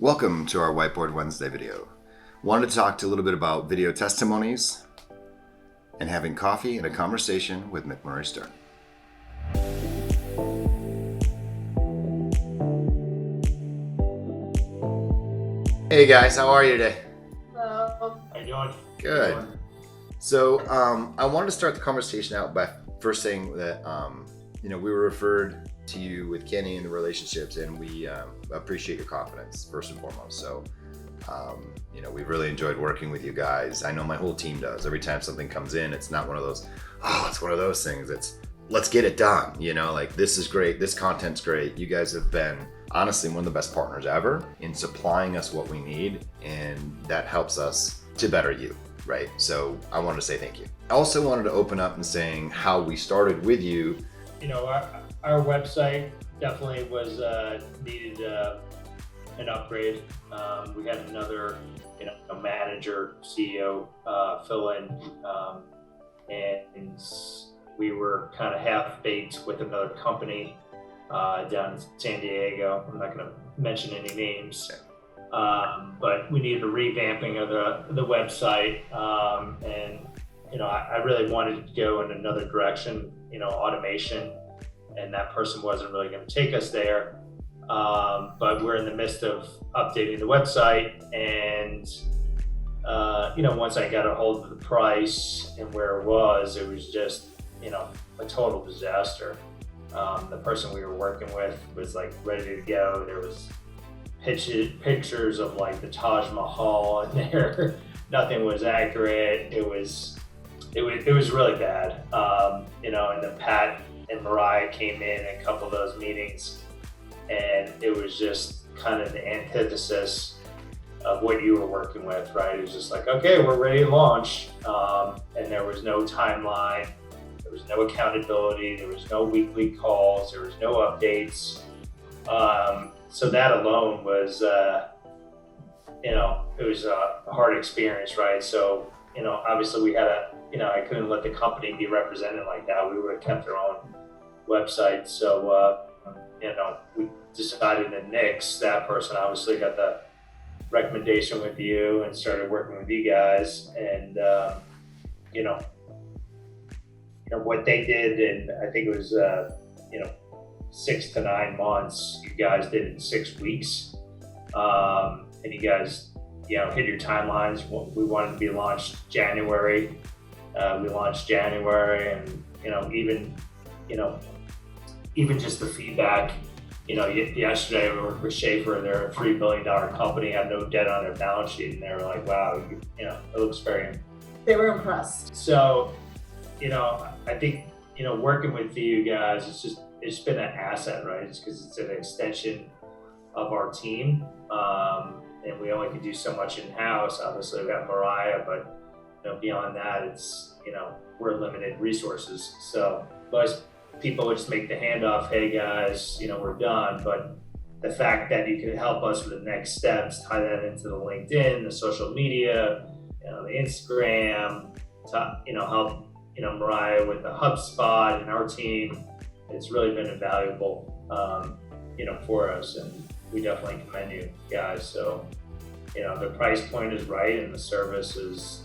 Welcome to our Whiteboard Wednesday video. Wanted to talk a little bit about video testimonies and having coffee and a conversation with McMurray Stern. Hey guys, how are you today? Hello. How you doing? Good. So I wanted to start the conversation out by first saying that we were referred to you with Kenny and the relationships, and we appreciate your confidence first and foremost. So we've really enjoyed working with you guys. I know my whole team does. Every time something comes in, it's not one of those, it's one of those things. It's let's get it done. Like this is great. This content's great. You guys have been honestly one of the best partners ever in supplying us what we need, and that helps us to better you. Right. So I wanted to say thank you. I also wanted to open up and saying how we started with you. Our website definitely was needed an upgrade. We had another manager, CEO fill in, and we were kind of half baked with another company down in San Diego. I'm not going to mention any names. But we needed a revamping of the website, and I really wanted to go in another direction, automation, and that person wasn't really going to take us there. But we're in the midst of updating the website, and once I got a hold of the price and where it was just a total disaster. The person we were working with was like ready to go. There was pictures of like the Taj Mahal in there. Nothing was accurate. It was really bad. And then Pat and Mariah came in a couple of those meetings, and it was just kind of the antithesis of what you were working with, right? It was just like, okay, we're ready to launch. And there was no timeline. There was no accountability. There was no weekly calls. There was no updates. So that alone was, it was a hard experience, right? So, obviously we had I couldn't let the company be represented like that. We would have kept our own website. So, we decided to nix that person. Obviously got the recommendation with you and started working with you guys. And, what they did, and I think it was, 6 to 9 months, you guys did in 6 weeks. And you guys, hit your timelines. We wanted to be launched January. We launched January, and, even just the feedback, yesterday we were with Schaefer. They're a $3 billion company, have no debt on their balance sheet. And they were like, wow, it looks very. They were impressed. So, I think, working with you guys, it's been an asset, right? It's because it's an extension of our team. And we only can do so much in-house. Obviously, we've got Mariah, but beyond that, it's, we're limited resources. So most people would just make the handoff, hey guys, we're done. But the fact that you could help us with the next steps, tie that into the LinkedIn, the social media, the Instagram, help, Mariah with the HubSpot and our team, it's really been invaluable, for us, and we definitely commend you guys. So, the price point is right and the service is,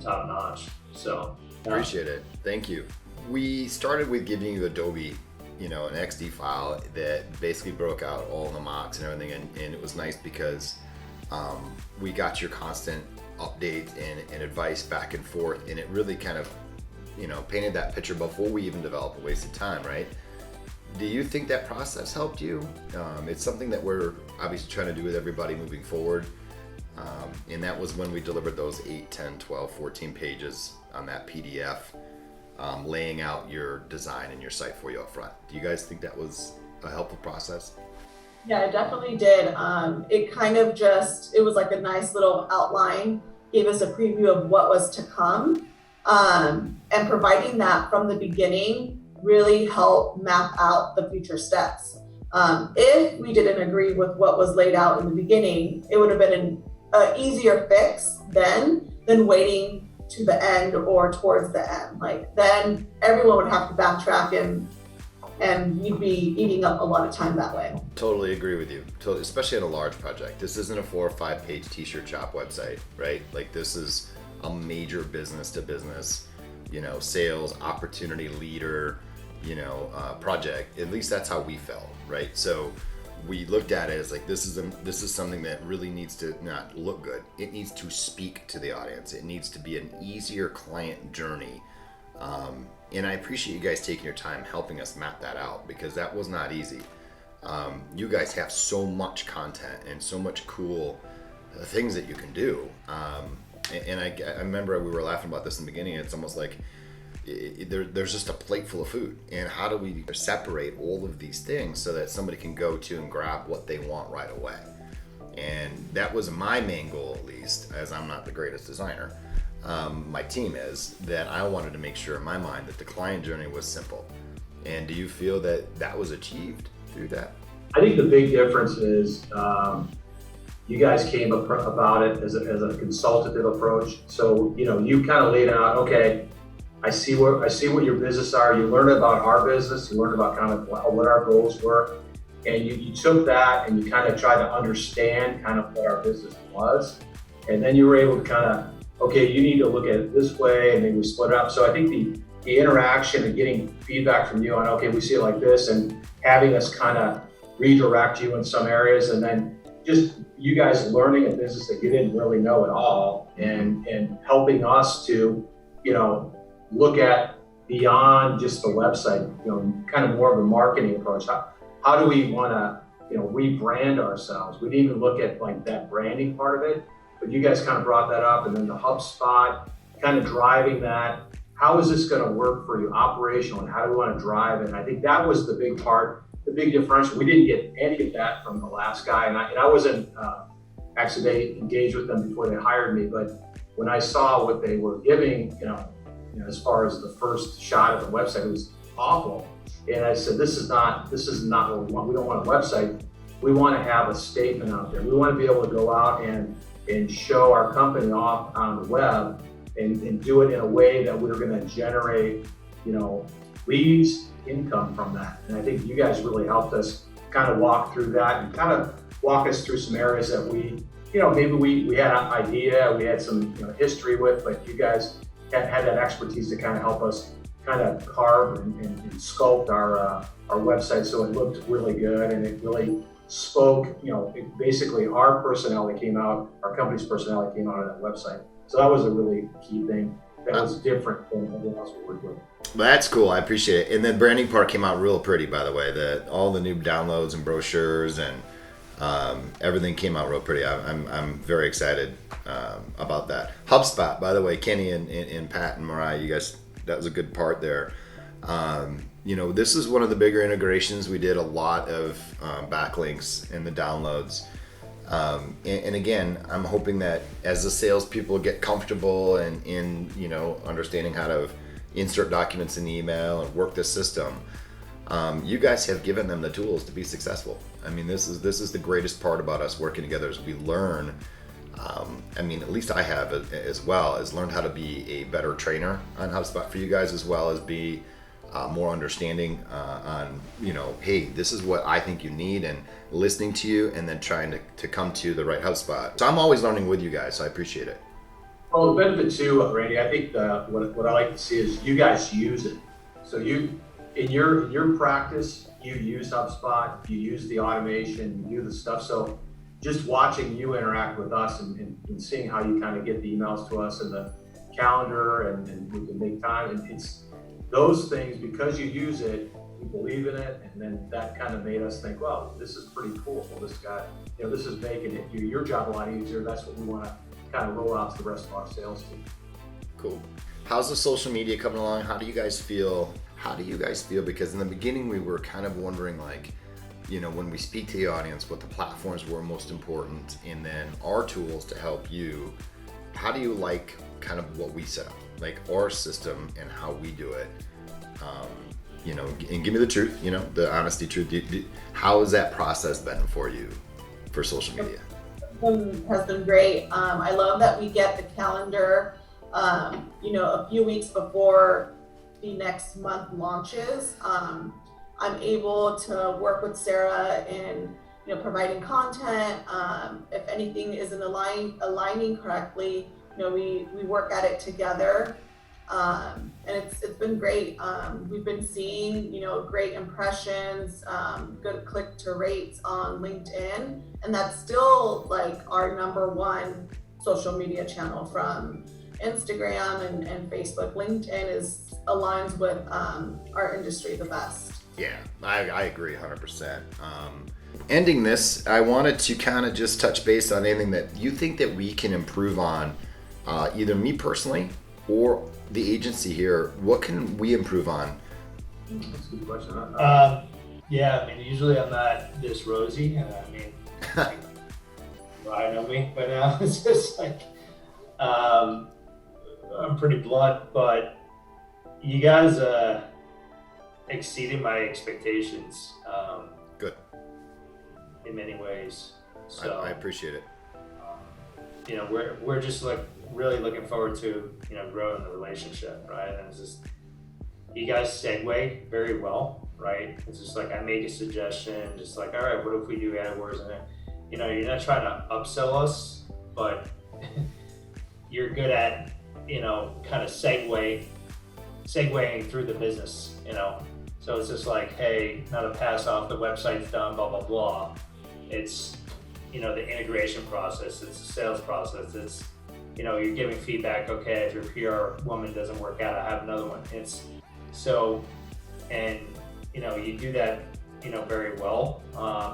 top notch. So Appreciate it. Thank you. We started with giving you Adobe, an XD file that basically broke out all the mocks and everything. And it was nice because we got your constant updates and advice back and forth. And it really kind of, painted that picture before we even developed a wasted time, right? Do you think that process helped you? It's something that we're obviously trying to do with everybody moving forward. And that was when we delivered those 8, 10, 12, 14 pages on that PDF, laying out your design and your site for you up front. Do you guys think that was a helpful process? Yeah, it definitely did. It kind of it was like a nice little outline, gave us a preview of what was to come. And providing that from the beginning really helped map out the future steps. If we didn't agree with what was laid out in the beginning, it would have been an easier fix than waiting to the end or towards the end. Like then everyone would have to backtrack and and you'd be eating up a lot of time that way. Totally agree with you. Totally, especially in a large project. This isn't a 4 or 5 page t-shirt shop website, right? Like this is a major business to business, sales, opportunity leader, project. At least that's how we felt, right? So we looked at it as like, this is something that really needs to not look good. It needs to speak to the audience. It needs to be an easier client journey. And I appreciate you guys taking your time helping us map that out, because that was not easy. You guys have so much content and so much cool things that you can do. And I remember we were laughing about this in the beginning. It's almost like there's just a plate full of food. And how do we separate all of these things so that somebody can go to and grab what they want right away? And that was my main goal, at least, as I'm not the greatest designer. My team is that I wanted to make sure in my mind that the client journey was simple. And do you feel that was achieved through that? I think the big difference is you guys came about it as a consultative approach. So you kind of laid out, okay, I see what your business are. You learned about our business. You learned about kind of what our goals were, and you took that and you kind of tried to understand kind of what our business was, and then you were able to kind of, okay, you need to look at it this way, and then we split it up. So I think the interaction and getting feedback from you on, okay, we see it like this, and having us kind of redirect you in some areas, and then just you guys learning a business that you didn't really know at all, and helping us to, look at beyond just the website, kind of more of a marketing approach. How do we want to, rebrand ourselves? We didn't even look at like that branding part of it, but you guys kind of brought that up, and then the HubSpot, kind of driving that. How is this going to work for you operationally? How do we want to drive it? And I think that was the big part, the big differential. We didn't get any of that from the last guy, and I wasn't actually, they engaged with them before they hired me, but when I saw what they were giving, as far as the first shot of the website, it was awful. And I said, this is not what we want. We don't want a website. We want to have a statement out there. We want to be able to go out and show our company off on the web and do it in a way that we're going to generate, leads, income from that. And I think you guys really helped us kind of walk through that and kind of walk us through some areas that we, maybe we had an idea, we had some history with, but you guys had that expertise to kind of help us kind of carve and sculpt our website so it looked really good, and it really spoke, basically our personality came out, our company's personality came out of that website. So that was a really key thing that was different than everything else we worked with. Well, that's cool. I appreciate it. And the branding part came out real pretty, by the way. All the new downloads and brochures and everything came out real pretty. I'm very excited about that. HubSpot, by the way, Kenny and Pat and Mariah, you guys, that was a good part there. This is one of the bigger integrations. We did a lot of backlinks in the downloads. And again, I'm hoping that as the salespeople get comfortable and in understanding how to insert documents in the email and work the system, you guys have given them the tools to be successful. I mean, this is the greatest part about us working together is we learn. At least I have as well, as learned how to be a better trainer on HubSpot for you guys, as well as be more understanding on, hey, this is what I think you need, and listening to you and then trying to come to the right HubSpot. So I'm always learning with you guys, so I appreciate it. Well, the benefit too, Randy, I think what I like to see is you guys use it. So you, in your practice, you use HubSpot, you use the automation, you do the stuff. So just watching you interact with us and seeing how you kind of get the emails to us and the calendar and we can make time. And it's those things, because you use it, you believe in it, and then that kind of made us think, well, this is pretty cool. Well, this guy, this is making it your job a lot easier. That's what we want to kind of roll out to the rest of our sales team. Cool. How's the social media coming along? How do you guys feel? Because in the beginning we were kind of wondering, like, when we speak to the audience, what the platforms were most important, and then our tools to help you. How do you like kind of what we set up, like our system and how we do it? And give me the truth, the honesty truth. How has that process been for you for social media? Has been great. I love that we get the calendar, a few weeks before the next month launches. I'm able to work with Sarah in, providing content. If anything isn't aligning correctly, we work at it together. And it's been great. We've been seeing, great impressions, good click to rates on LinkedIn, and that's still like our number one social media channel from Instagram and Facebook. LinkedIn aligns with our industry the best. Yeah, I agree 100%. Ending this, I wanted to kind of just touch base on anything that you think that we can improve on, either me personally or the agency here. What can we improve on? That's a good question. Yeah, I mean, usually I'm not this rosy. I know me, but now it's just like, I'm pretty blunt, but you guys exceeded my expectations. Good. In many ways. So I appreciate it. We're just like really looking forward to growing the relationship, right? And it's just, you guys segue very well, right? It's just like I make a suggestion, just like, all right, what if we do AdWords? And you're not trying to upsell us, but you're good at kind of segueing through the business, So it's just like, hey, not a pass off, the website's done, blah blah blah. It's the integration process, it's the sales process, it's you're giving feedback. Okay, if your PR woman doesn't work out, I have another one. It's so, and you do that very well,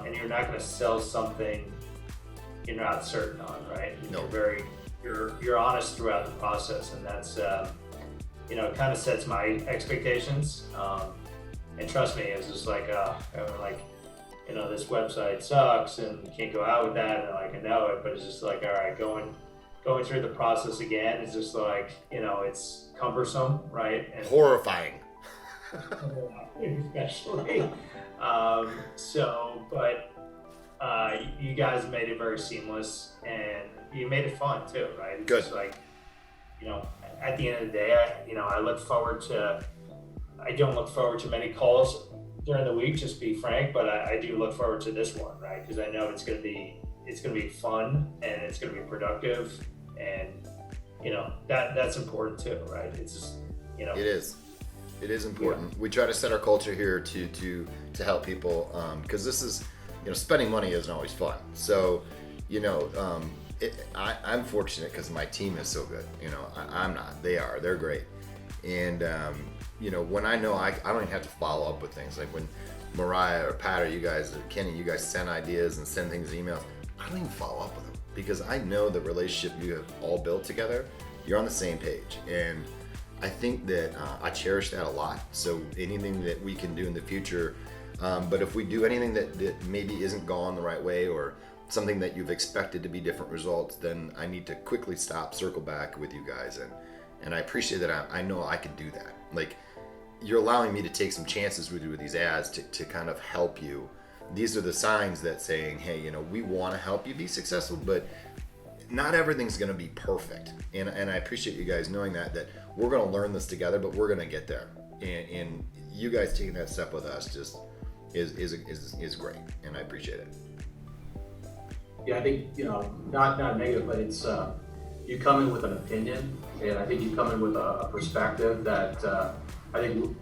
and you're not going to sell something you're not certain on, right? No. You're honest throughout the process, and that's it kind of sets my expectations. And trust me, it's just like this website sucks and you can't go out with that, and I know it, but it's just like, all right, going through the process again, it's just like, it's cumbersome, right? And Horrifying. especially. You guys made it very seamless, and you made it fun too, right? It's Good. Just like, at the end of the day, I don't look forward to many calls during the week, just to be frank, but I do look forward to this one, right? Because I know it's gonna be fun, and it's gonna be productive, and that's important too, right? It's just It is important. We try to set our culture here to help people, because this is, spending money isn't always fun. So, I'm fortunate because my team is so good. I'm not. They're great. And when I know I don't even have to follow up with things. Like when Mariah or Pat or you guys or Kenny, you guys send ideas and send things in emails, I don't even follow up with them because I know the relationship you have all built together. You're on the same page, and I think that I cherish that a lot. So anything that we can do in the future, but if we do anything that maybe isn't gone the right way, or something that you've expected to be different results, then I need to quickly stop, circle back with you guys, and I appreciate that. I know I can do that. Like, you're allowing me to take some chances with you with these ads to kind of help you. These are the signs that saying, hey, we want to help you be successful, but not everything's going to be perfect. And I appreciate you guys knowing that we're going to learn this together, but we're going to get there. And you guys taking that step with us just is great, and I appreciate it. Yeah, I think, not negative, but it's, you come in with an opinion, and I think you come in with a perspective that I think,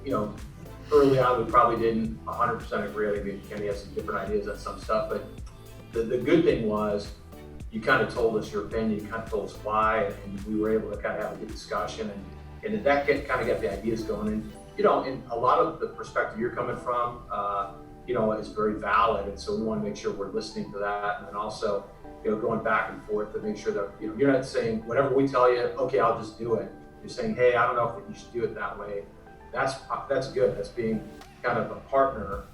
early on we probably didn't 100% agree. I think Kenny has some different ideas on some stuff, but the good thing was you kind of told us your opinion, you kind of told us why, and we were able to kind of have a good discussion, and that kind of got the ideas going. And, and a lot of the perspective you're coming from, is very valid, and so we want to make sure we're listening to that, and then also, going back and forth to make sure that you're not saying whatever we tell you, okay, I'll just do it. You're saying, hey, I don't know if you should do it that way. That's good. That's being kind of a partner,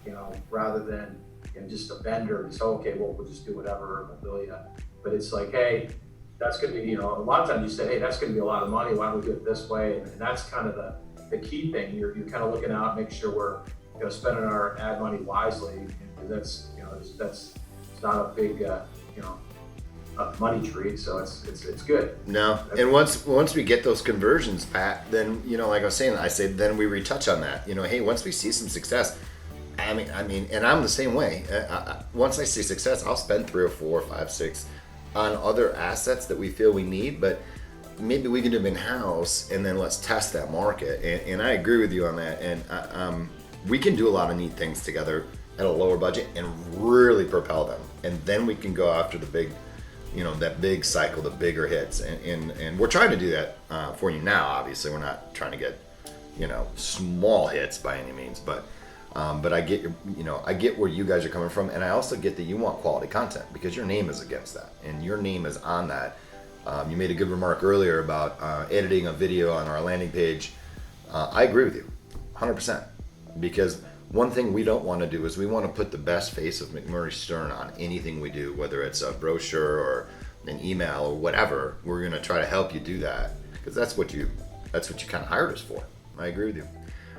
rather than just a vendor. So okay, well, we'll just do whatever, we'll bill you. But it's like, hey, that's going to be, a lot of times you say, hey, that's going to be a lot of money. Why don't we do it this way? And that's kind of the key thing. You're kind of looking out, make sure we're spending our ad money wisely, because that's it's not a big a money tree, so it's good. No, and once we get those conversions, Pat, then like I was saying, then we retouch on that. Hey, once we see some success, I mean, and I'm the same way. Once I see success, I'll spend 3 or 4 or 5, 6 on other assets that we feel we need, but maybe we can do them in-house and then let's test that market. And I agree with you on that. And we can do a lot of neat things together at a lower budget and really propel them. And then we can go after the big, that big cycle, the bigger hits. And we're trying to do that for you now. Obviously, we're not trying to get, small hits by any means, but I get I get where you guys are coming from, and I also get that you want quality content because your name is against that, and your name is on that. You made a good remark earlier about editing a video on our landing page. I agree with you, 100%, because one thing we don't want to do is we want to put the best face of McMurray Stern on anything we do, whether it's a brochure or an email or whatever. We're going to try to help you do that because that's what you kind of hired us for. I agree with you.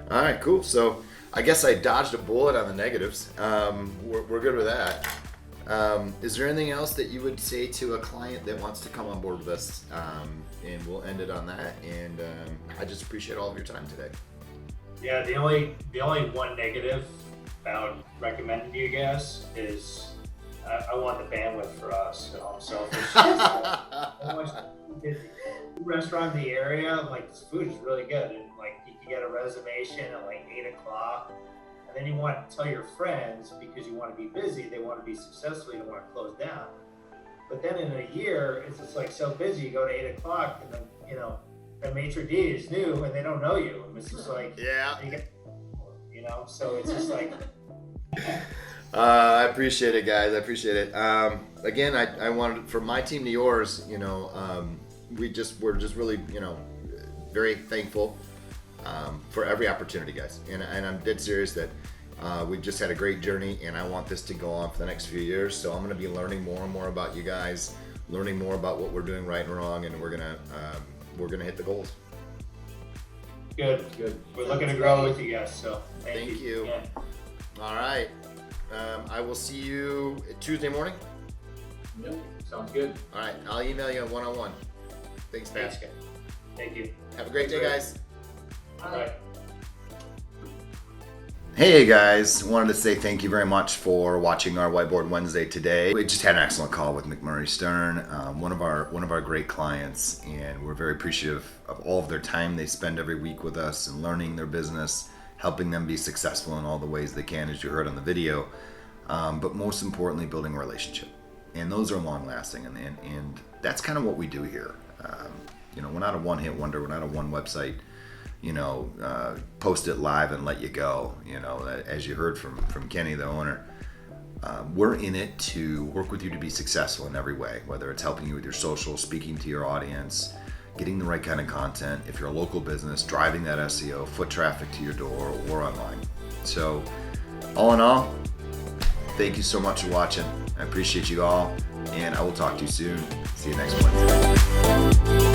All right, cool. So I guess I dodged a bullet on the negatives. We're good with that. Is there anything else that you would say to a client that wants to come on board with us? And we'll end it on that. And I just appreciate all of your time today. Yeah, the only one negative about recommending you guys is I want the bandwidth for us. So I'm selfish. Restaurant in the area, like this food is really good, and like you can get a reservation at like 8 o'clock, and then you want to tell your friends because you want to be busy, they want to be successful, you don't want to close down. But then in a year, it's just like so busy, you go to 8 o'clock, and then the maitre d' is new and they don't know you, and it's just like so it's just like. I appreciate it, guys. I appreciate it. Again, I wanted from my team to yours. We're just really very thankful for every opportunity, guys. And I'm dead serious that we've just had a great journey, and I want this to go on for the next few years. So I'm going to be learning more and more about you guys, learning more about what we're doing right and wrong, and we're gonna hit the goals. Good. We're looking to grow with you guys. So thank you. Yeah. All right. I will see you Tuesday morning. Yep, sounds good. All right. I'll email you one-on-one. Thanks, Pat. Thank you. Have a great day, guys. All right. Hey guys, wanted to say thank you very much for watching our Whiteboard Wednesday today. We just had an excellent call with McMurray Stern, one of our great clients, and we're very appreciative of all of their time they spend every week with us and learning their business, helping them be successful in all the ways they can, as you heard on the video, but most importantly, building a relationship. And those are long lasting, and that's kind of what we do here. We're not a one-hit wonder, we're not a one website, post it live and let you go. As you heard from Kenny, the owner, we're in it to work with you to be successful in every way, whether it's helping you with your social, speaking to your audience, getting the right kind of content. If you're a local business, driving that SEO, foot traffic to your door or online. So all in all, thank you so much for watching. I appreciate you all, and I will talk to you soon. See you next Wednesday.